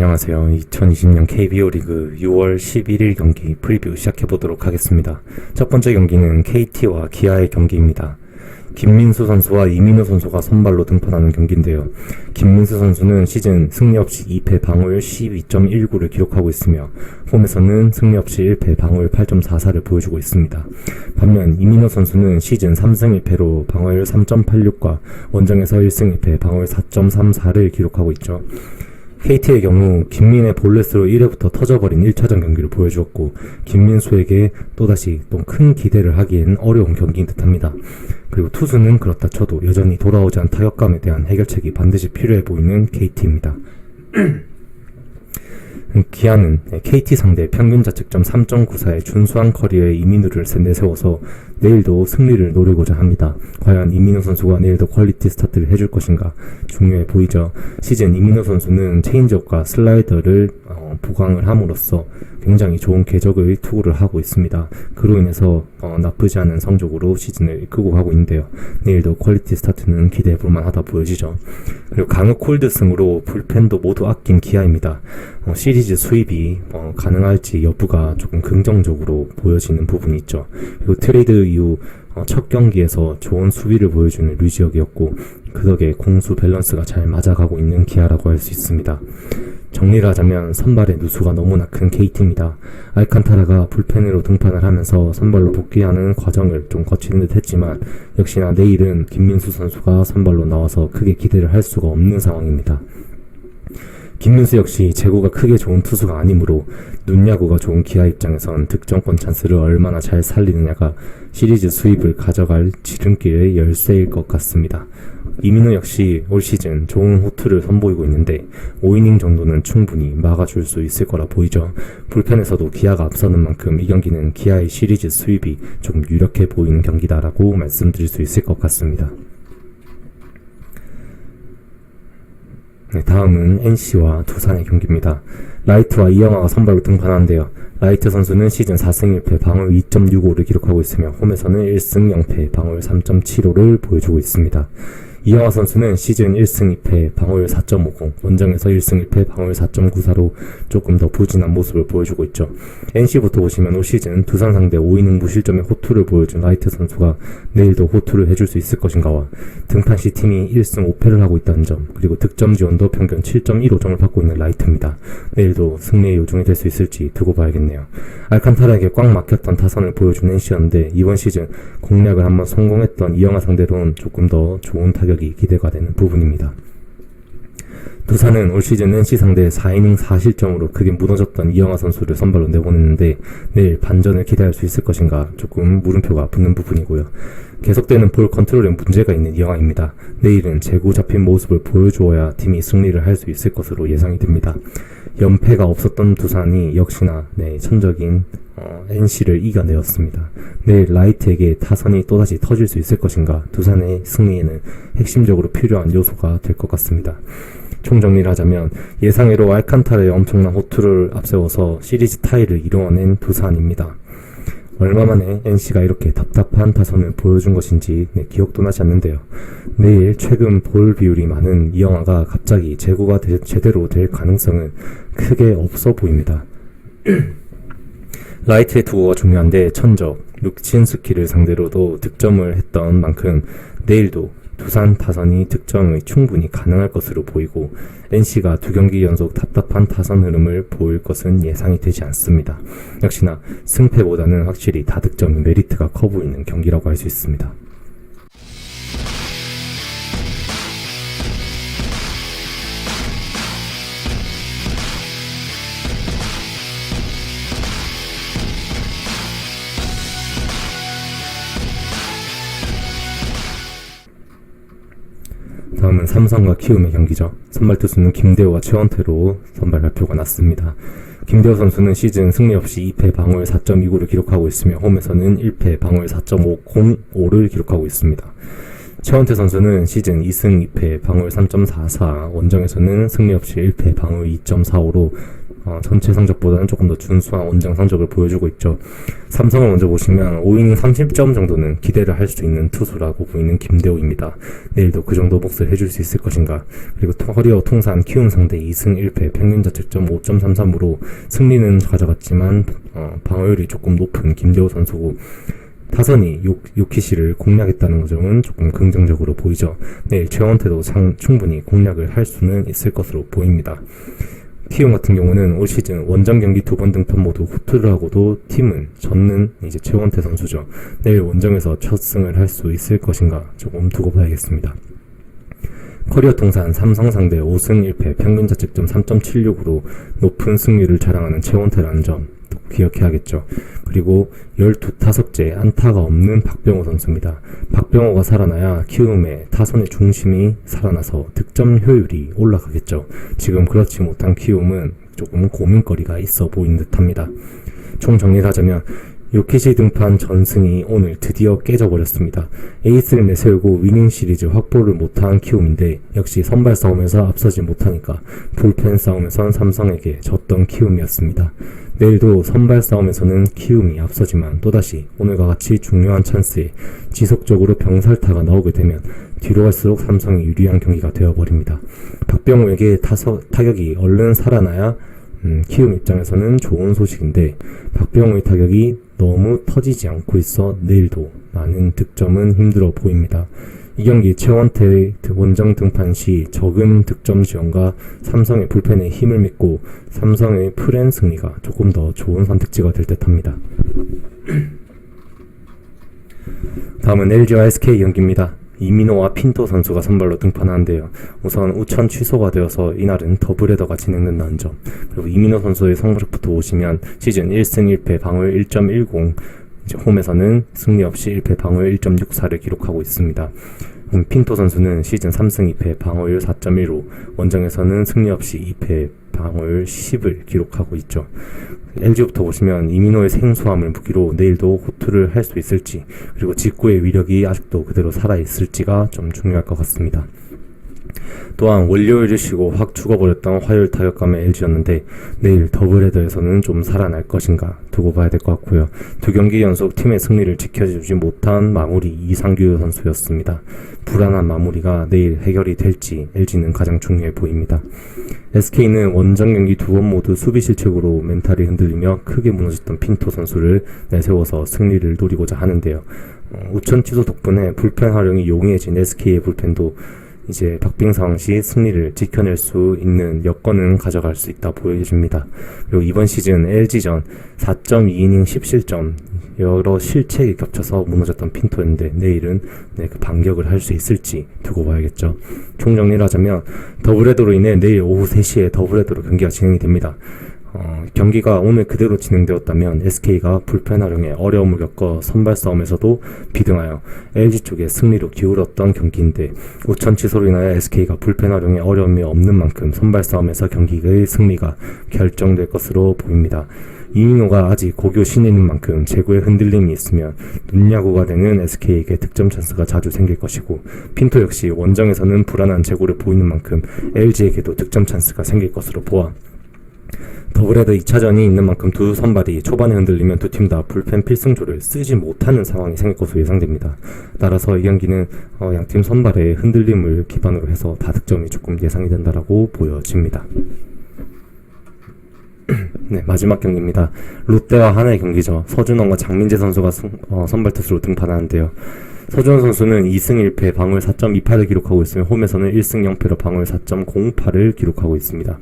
안녕하세요. 2020년 KBO 리그 6월 11일 경기 프리뷰 시작해보도록 하겠습니다. 첫 번째 경기는 KT와 기아의 경기입니다. 김민수 선수와 이민호 선수가 선발로 등판하는 경기인데요. 김민수 선수는 시즌 승리 없이 2패 방어율 12.19를 기록하고 있으며 홈에서는 승리 없이 1패 방어율 8.44를 보여주고 있습니다. 반면 이민호 선수는 시즌 3승 1패로 방어율 3.86과 원정에서 1승 1패 방어율 4.34를 기록하고 있죠. KT의 경우 김민의 볼넷으로 1회부터 터져버린 1차전 경기를 보여주었고 김민수에게 또다시 또 큰 기대를 하기엔 어려운 경기인 듯합니다. 그리고 투수는 그렇다 쳐도 여전히 돌아오지 않은 타격감에 대한 해결책이 반드시 필요해 보이는 KT입니다. 기아는 KT 상대 평균 자책점 3.94의 준수한 커리어의 이민우를 내세워서 내일도 승리를 노리고자 합니다. 과연 이민우 선수가 내일도 퀄리티 스타트를 해줄 것인가 중요해 보이죠. 시즌 이민우 선수는 체인지업과 슬라이더를 보강을 함으로써 굉장히 좋은 궤적의 투구를 하고 있습니다. 그로 인해서 나쁘지 않은 성적으로 시즌을 이끌고 가고 있는데요. 내일도 퀄리티 스타트는 기대해 볼만 하다 보여지죠. 그리고 강흑 콜드승으로 불펜도 모두 아낀 기아입니다. 시리즈 수입이 가능할지 여부가 조금 긍정적으로 보여지는 부분이 있죠. 그리고 트레이드 이후 첫 경기에서 좋은 수비를 보여주는 류지혁이었고 그 덕에 공수 밸런스가 잘 맞아가고 있는 기아라고 할 수 있습니다. 정리를 하자면 선발의 누수가 너무나 큰 KT입니다. 알칸타라가 불펜으로 등판을 하면서 선발로 복귀하는 과정을 좀 거치는 듯 했지만 역시나 내일은 김민수 선수가 선발로 나와서 크게 기대를 할 수가 없는 상황입니다. 김민수 역시 제구가 크게 좋은 투수가 아니므로 눈야구가 좋은 기아 입장에선 득점권 찬스를 얼마나 잘 살리느냐가 시리즈 수입을 가져갈 지름길의 열쇠일 것 같습니다. 이민우 역시 올 시즌 좋은 호투를 선보이고 있는데 5이닝 정도는 충분히 막아줄 수 있을 거라 보이죠. 불펜에서도 기아가 앞서는 만큼 이 경기는 기아의 시리즈 수입이 좀 유력해 보이는 경기다라고 말씀드릴 수 있을 것 같습니다. 다음은 NC와 두산의 경기입니다. 라이트와 이영하가 선발로 등판하는데요. 라이트 선수는 시즌 4승 1패 방어율 2.65를 기록하고 있으며 홈에서는 1승 0패 방어율 3.75를 보여주고 있습니다. 이영하 선수는 시즌 1승 2패 방어율 4.50, 원정에서 1승 1패 방어율 4.94로 조금 더 부진한 모습을 보여주고 있죠. NC부터 보시면 올 시즌 두산 상대 5이닝 무실점의 호투를 보여준 라이트 선수가 내일도 호투를 해줄 수 있을 것인가와 등판 시 팀이 1승 5패를 하고 있다는 점, 그리고 득점 지원도 평균 7.15점을 받고 있는 라이트입니다. 내일도 승리의 요중이 될 수 있을지 두고 봐야겠네요. 알칸타라에게 꽉 막혔던 타선을 보여준 NC였는데 이번 시즌 공략을 한번 성공했던 이영하 상대로는 조금 더 좋은 타격이 기대가 되는 부분입니다. 두산은 올 시즌 NC 상대 4이닝 4실점으로 크게 무너졌던 이영하 선수를 선발로 내보냈는데 내일 반전을 기대할 수 있을 것인가 조금 물음표가 붙는 부분이고요. 계속되는 볼 컨트롤에 문제가 있는 이영하입니다. 내일은 제구 잡힌 모습을 보여주어야 팀이 승리를 할 수 있을 것으로 예상이 됩니다. 연패가 없었던 두산이 역시나 천적인 NC를 이겨내었습니다. 내일 라이트에게 타선이 또다시 터질 수 있을 것인가 두산의 승리에는 핵심적으로 필요한 요소가 될 것 같습니다. 총정리를 하자면 예상외로 알칸타라의 엄청난 호투를 앞세워서 시리즈 타이를 이루어낸 두산입니다. 얼마 만에 NC가 이렇게 답답한 타선을 보여준 것인지 기억도 나지 않는데요. 내일 최근 볼 비율이 많은 이영하가 갑자기 제구가 제대로 될 가능성은 크게 없어 보입니다. 라이트의 투구가 중요한데 천적, 룩친스키를 상대로도 득점을 했던 만큼 내일도 두산 타선이 득점이 충분히 가능할 것으로 보이고 NC가 2경기 연속 답답한 타선 흐름을 보일 것은 예상이 되지 않습니다. 역시나 승패보다는 확실히 다득점이 메리트가 커 보이는 경기라고 할 수 있습니다. 다음은 삼성과 키움의 경기죠. 선발 투수는 김대호와 최원태로 선발 발표가 났습니다. 김대호 선수는 시즌 승리 없이 2패 방어율 4.29를 기록하고 있으며 홈에서는 1패 방어율 4.505를 기록하고 있습니다. 최원태 선수는 시즌 2승 2패 방어율 3.44, 원정에서는 승리 없이 1패 방어율 2.45로 전체 성적보다는 조금 더 준수한 원정 성적을 보여주고 있죠. 삼성을 먼저 보시면 5이닝 30점 정도는 기대를 할 수 있는 투수라고 보이는 김대호입니다. 내일도 그 정도 몫을 해줄 수 있을 것인가. 그리고 커리어 통산 키움 상대 2승 1패 평균 자책점 5.33으로 승리는 가져갔지만 방어율이 조금 높은 김대호 선수고 타선이 요키시를 공략했다는 점은 조금 긍정적으로 보이죠. 내일 최원태도 충분히 공략을 할 수는 있을 것으로 보입니다. 키움 같은 경우는 올 시즌 원정 경기 2번 등판 모두 후투를 하고도 팀은 졌는 이제 최원태 선수죠. 내일 원정에서 첫 승을 할 수 있을 것인가 조금 두고 봐야겠습니다. 커리어 통산 삼성 상대 5승 1패 평균 자책점 3.76으로 높은 승률을 자랑하는 최원태라는 점 기억해야겠죠. 그리고 12타석째 안타가 없는 박병호 선수입니다. 박병호가 살아나야 키움의 타선의 중심이 살아나서 득점 효율이 올라가겠죠. 지금 그렇지 못한 키움은 조금 고민거리가 있어 보이는 듯합니다. 총 정리를 하자면 요키시 등판 전승이 오늘 드디어 깨져버렸습니다. 에이스를 내세우고 위닝 시리즈 확보를 못한 키움인데 역시 선발 싸움에서 앞서지 못하니까 불펜 싸움에선 삼성에게 졌던 키움이었습니다. 내일도 선발 싸움에서는 키움이 앞서지만 또다시 오늘과 같이 중요한 찬스에 지속적으로 병살타가 나오게 되면 뒤로 갈수록 삼성이 유리한 경기가 되어버립니다. 박병호에게 타격이 얼른 살아나야 키움 입장에서는 좋은 소식인데 박병호의 타격이 너무 터지지 않고 있어 내일도 많은 득점은 힘들어 보입니다. 이 경기 최원태 원정 등판 시 적은 득점 지원과 삼성의 불펜에 힘을 믿고 삼성의 프랜 승리가 조금 더 좋은 선택지가 될 듯합니다. 다음은 LG와 SK 경기입니다. 이민호와 핀토 선수가 선발로 등판하는데요. 우선 우천 취소가 되어서 이날은 더블헤더가 진행된다는 점, 그리고 이민호 선수의 성적부터 보시면 시즌 1승 1패 방어율 1.10, 이제 홈에서는 승리 없이 1패 방어율 1.64를 기록하고 있습니다. 핀토 선수는 시즌 3승 2패 방어율 4.15, 원정에서는 승리 없이 2패 방어율 10을 기록하고 있죠. LG부터 보시면 이민호의 생소함을 무기로 내일도 호투를 할 수 있을지, 그리고 직구의 위력이 아직도 그대로 살아있을지가 좀 중요할 것 같습니다. 또한 월요일을 쉬고 확 죽어버렸던 화요일 타격감의 LG였는데 내일 더블헤더에서는 좀 살아날 것인가 두고 봐야 될 것 같고요. 두 경기 연속 팀의 승리를 지켜주지 못한 마무리 이상규 선수였습니다. 불안한 마무리가 내일 해결이 될지 LG는 가장 중요해 보입니다. SK는 원정 경기 두 번 모두 수비 실책으로 멘탈이 흔들리며 크게 무너졌던 핀토 선수를 내세워서 승리를 노리고자 하는데요. 우천 취소 덕분에 불펜 활용이 용이해진 SK의 불펜도 이제 박빙 상황 시 승리를 지켜낼 수 있는 여건은 가져갈 수 있다 보여집니다. 그리고 이번 시즌 LG전 4.2이닝 10실점 여러 실책이 겹쳐서 무너졌던 핀토였는데 내일은 그 반격을 할 수 있을지 두고 봐야겠죠. 총정리를 하자면 더블헤더로 인해 내일 오후 3시에 더블헤더로 경기가 진행이 됩니다. 경기가 오늘 그대로 진행되었다면 SK가 불펜 활용에 어려움을 겪어 선발 싸움에서도 비등하여 LG 쪽에 승리로 기울었던 경기인데 우천 취소로 인하여 SK가 불펜 활용에 어려움이 없는 만큼 선발 싸움에서 경기의 승리가 결정될 것으로 보입니다. 이민호가 아직 고교 신인인 만큼 제구에 흔들림이 있으면 눈야구가 되는 SK에게 득점 찬스가 자주 생길 것이고 핀토 역시 원정에서는 불안한 제구를 보이는 만큼 LG에게도 득점 찬스가 생길 것으로 보아 더블헤더 2차전이 있는 만큼 두 선발이 초반에 흔들리면 두 팀 다 불펜 필승조를 쓰지 못하는 상황이 생길 것으로 예상됩니다. 따라서 이 경기는 양팀 선발의 흔들림을 기반으로 해서 다득점이 조금 예상이 된다라고 보여집니다. 네, 마지막 경기입니다. 롯데와 하나의 경기죠. 서준원과 장민재 선수가 선발 투수로 등판하는데요. 서준원 선수는 2승 1패 방어율 4.28을 기록하고 있으며 홈에서는 1승 0패로 방어율 4.08을 기록하고 있습니다.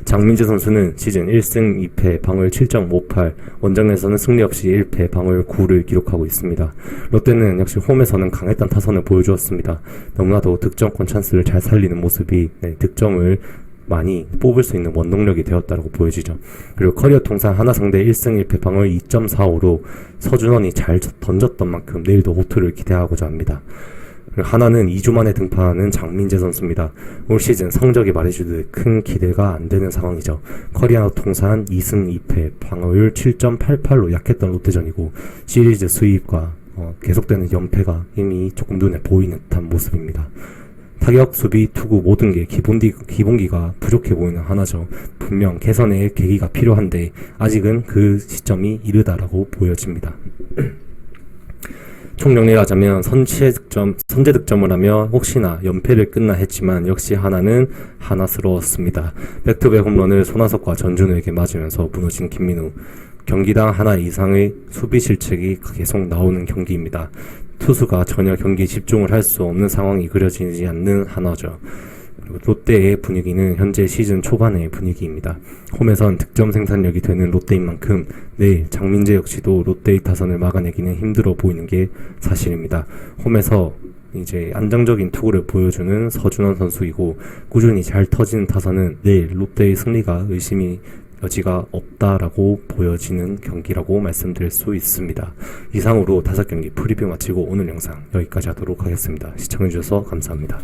장민재 선수는 시즌 1승 2패 방어율 7.58, 원정에서는 승리 없이 1패 방어율 9를 기록하고 있습니다. 롯데는 역시 홈에서는 강했던 타선을 보여주었습니다. 너무나도 득점권 찬스를 잘 살리는 모습이 득점을 많이 뽑을 수 있는 원동력이 되었다고 보여지죠. 그리고 커리어 통산 하나 상대 1승 1패 방어율 2.45로 서준원이 잘 던졌던 만큼 내일도 호투를 기대하고자 합니다. 하나는 2주 만에 등판하는 장민재 선수입니다. 올 시즌 성적이 말해주듯 큰 기대가 안 되는 상황이죠. 커리어 통산 2승 2패 방어율 7.88로 약했던 롯데전이고 시리즈 수입과 계속되는 연패가 이미 조금 눈에 보이는 듯한 모습입니다. 타격, 수비, 투구 모든 게 기본기가 부족해 보이는 하나죠. 분명 개선의 계기가 필요한데 아직은 그 시점이 이르다라고 보여집니다. 총정리하자면 선제 득점을 하며 혹시나 연패를 끝나 했지만 역시 하나는 하나스러웠습니다. 백투백 홈런을 손아섭과 전준우에게 맞으면서 무너진 김민우. 경기당 하나 이상의 수비 실책이 계속 나오는 경기입니다. 투수가 전혀 경기에 집중을 할 수 없는 상황이 그려지지 않는 하나죠. 그리고 롯데의 분위기는 현재 시즌 초반의 분위기입니다. 홈에선 득점 생산력이 되는 롯데인 만큼 내일 장민재 역시도 롯데의 타선을 막아내기는 힘들어 보이는 게 사실입니다. 홈에서 이제 안정적인 투구를 보여주는 서준원 선수이고 꾸준히 잘 터지는 타선은 내일 롯데의 승리가 의심이 여지가 없다라고 보여지는 경기라고 말씀드릴 수 있습니다. 이상으로 5경기 프리뷰 마치고 오늘 영상 여기까지 하도록 하겠습니다. 시청해주셔서 감사합니다.